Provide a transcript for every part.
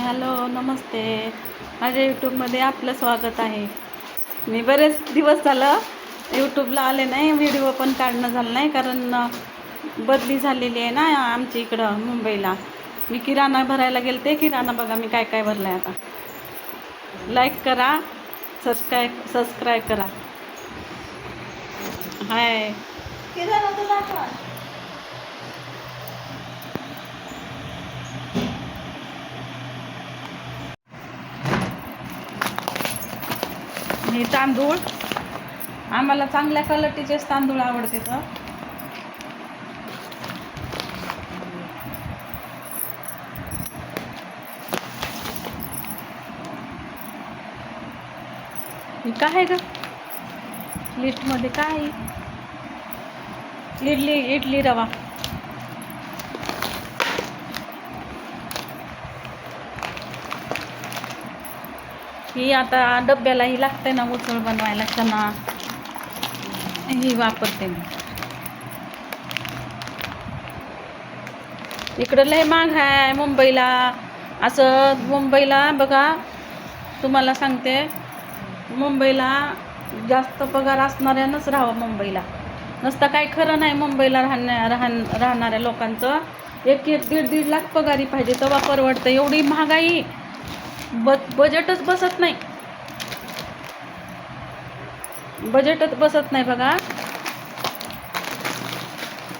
Hello, नमस्ते. माझ्या यूट्यूबमध्ये आपलं स्वागत आहे. मी बरेच दिवस झालं यूट्यूबला आले नाही, व्हिडिओ पण काढणं झालं नाही, कारण बदली झालेली आहे ना आमच्या इकडं मुंबईला. मी किराणा भरायला गेलते. किराणा बघा मी काय काय भरलं आहे आता. लाईक करा, सबस्क्राईब करा. हाय, किराणा तर दाखवा. हे तांदूळ आम्हाला चांगल्या क्वालिटीचेच तांदूळ आवडते. तर हे काय आहे ग लिस्टमध्ये? काय आहे? इडली रवा. ही आता डब्याला ही लागते ना, उसळ बनवायला चना, ही वापरते मी. इकडं लय महाग आहे मुंबईला. असं मुंबईला बघा, तुम्हाला सांगते, मुंबईला जास्त पगार असणाऱ्यानंच राहावं मुंबईला. नसतं काय खरं नाही मुंबईला राहणाऱ्या लोकांचं. 1-1, 1.5 लाख पगारी पाहिजे तेव्हा परवडतं. एवढी महागाई, बजेटच बसत नाही. बघा.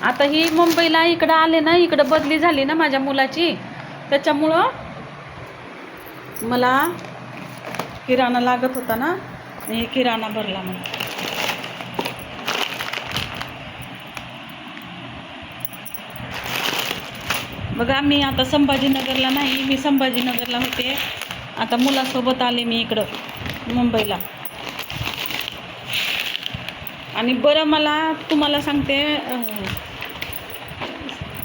आता ही मुंबईला इकडं आले ना, इकडं बदली झाली ना माझ्या मुलाची, त्याच्यामुळं मला किराणा लागत होता ना, हे किराणा भरला मग. बघा, मी आता संभाजीनगरला नाही, मी संभाजीनगरला होते. आता मुलासोबत आले मी इकडं मुंबईला. आणि बरं, मला तुम्हाला सांगते,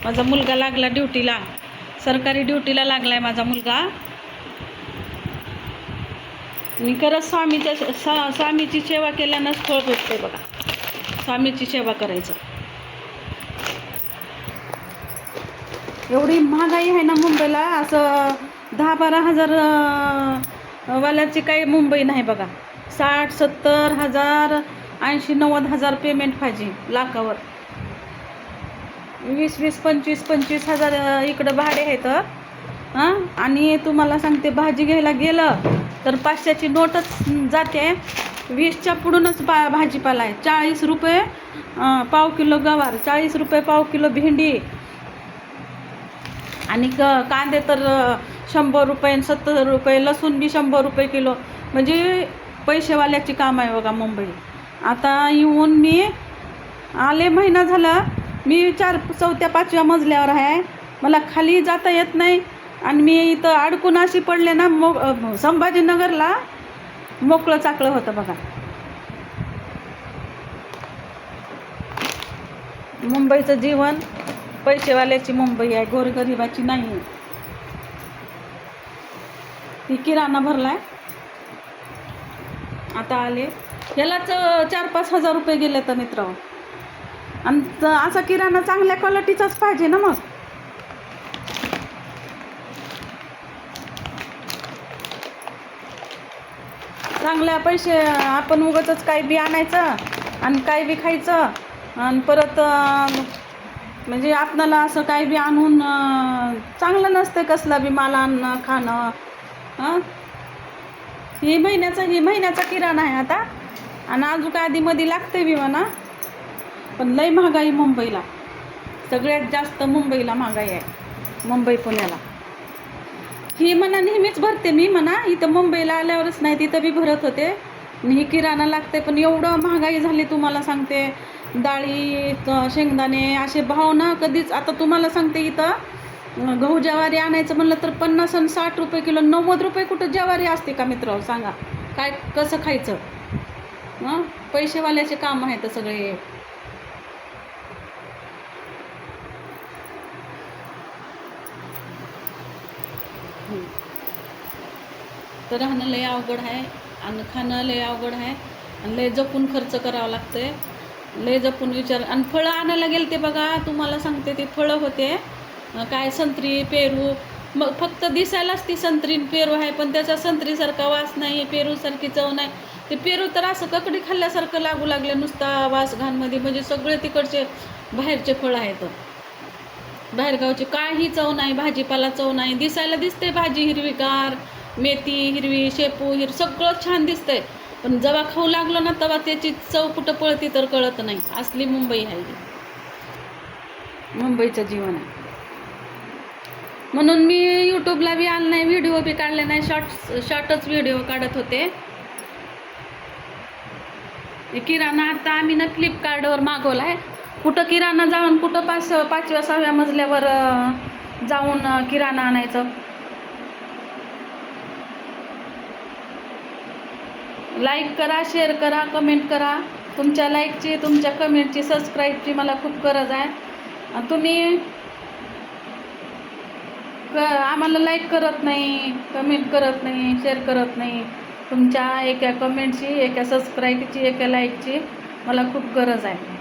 माझा मुलगा लागला ड्युटीला, सरकारी ड्युटीला लागलाय माझा मुलगा. मी खरंच स्वामीची सेवा केल्यानंच फळ भेटते बघा. स्वामीची सेवा करायचं. एवढी महागाई आहे ना मुंबईला. असं 10-12 हजार वाल्याची काही मुंबई नाही बघा. 60-70 हजार, 80-90 हजार पेमेंट पाहिजे लाखावर. 20-20, 25-25 हजार इकडं भाडे आहेत. हां, आणि तुम्हाला सांगते, भाजी घ्यायला गेलं तर 500ची नोटच जाते. 20च्या पुढूनच भाजीपाला आहे. 40 रुपये पाव किलो गवार, 40 रुपये पाव किलो भेंडी, आणि कांदे तर 100 रुपये, 70 रुपये, लसूण बी 100 रुपये किलो. म्हणजे पैसेवाल्याची काम आहे बघा मुंबई. आता येऊन मी आले, महिना झाला. मी 4-4-5व्या मजल्यावर आहे. मला खाली जाता येत नाही, आणि मी इथं अडकून अशी पडले ना. संभाजीनगरला मोकळं चाकळं होतं बघा. मुंबईचं जीवन पैसेवाल्याची मुंबई आहे, गोरगरिबाची नाही. ही किराणा भरलाय, आता आले. यालाच 4-5 हजार रुपये गेले तर मित्र. आणि असा किराणा चांगल्या क्वालिटीचाच पाहिजे ना. मग चांगल्या पैसे आपण उगाचच काही बी आणायचं आणि काही बी खायचं, आणि परत म्हणजे आपणाला असं काही बी आणून चांगलं नसतं. कसला बी माल आणणं खाणं. हां, ही महिन्याचा किराणा आहे आता. आणि अजून काय आधीमध्ये लागते बी म्हणा. पण लई महागाई मुंबईला. सगळ्यात जास्त मुंबईला महागाई आहे, मुंबई पुण्याला. ही म्हणा नेहमीच भरते मी म्हणा. इथं मुंबईला आल्यावरच नाही, तिथं बी भरत होते. आणि ही किराणा लागते. पण एवढं महागाई झाली तुम्हाला सांगते. डाळी, शेंगदाणे असे भाव ना कधीच. आता तुम्हाला सांगते, इथं गहू ज्वारी आणायचं म्हणलं तर 50 आणि 60 रुपये किलो. 90 रुपये कुठं ज्वारी असते का मित्र? सांगा, काय कसं खायचं? हां, पैसेवाल्याचे काम आहे तर सगळे. तर राहणं लय अवघड आहे, आणि खाणं लय अवघड आहे, आणि लय जपून खर्च करावं लागतंय, लय जपून विचार. आणि फळं आणायला गेले ते बघा, तुम्हाला सांगते, ते फळं होते काय संत्री, पेरू, मग फक्त दिसायलाच ती संत्री आणि पेरू आहे, पण त्याचा संत्रीसारखा वास नाही, पेरूसारखी चव नाही. ते पेरू तर असं ककडी खाल्ल्यासारखं लागू लागले, नुसता वास घाणमध्ये. म्हणजे सगळे तिकडचे बाहेरचे फळ आहेत, बाहेरगावची. काही चव नाही, भाजीपाला चव नाही. दिसायला दिसते भाजी हिरवीगार, मेथी हिरवी, शेपू सगळं छान दिसतंय, पण जेव्हा खाऊ लागलो ना तेव्हा त्याची चव कुठं पळती तर कळत नाही. असली मुंबई आहे ही, मुंबईचं जीवन आहे. म्हणून मी यूट्यूबला बी आलं नाही, व्हिडिओ बी काढले नाही, शॉर्टच व्हिडिओ काढत होते. किराणा आता आम्ही ना फ्लिपकार्टवर मागवला आहे. कुठं किराणा जाऊन कुठं 5व्या 6व्या मजल्यावर जाऊन किराणा आणायचं. लाईक करा, शेअर करा, कमेंट करा. तुमच्या लाईकची, तुमच्या कमेंटची, सबस्क्राईबची मला खूप गरज आहे. आणि तुम्ही आम्हाला लाईक करत नाही, कमेंट करत नाही, शेअर करत नाही. तुमच्या एका कमेंटची, एका सबस्क्राईबची, एका लाईकची मला खूप गरज आहे.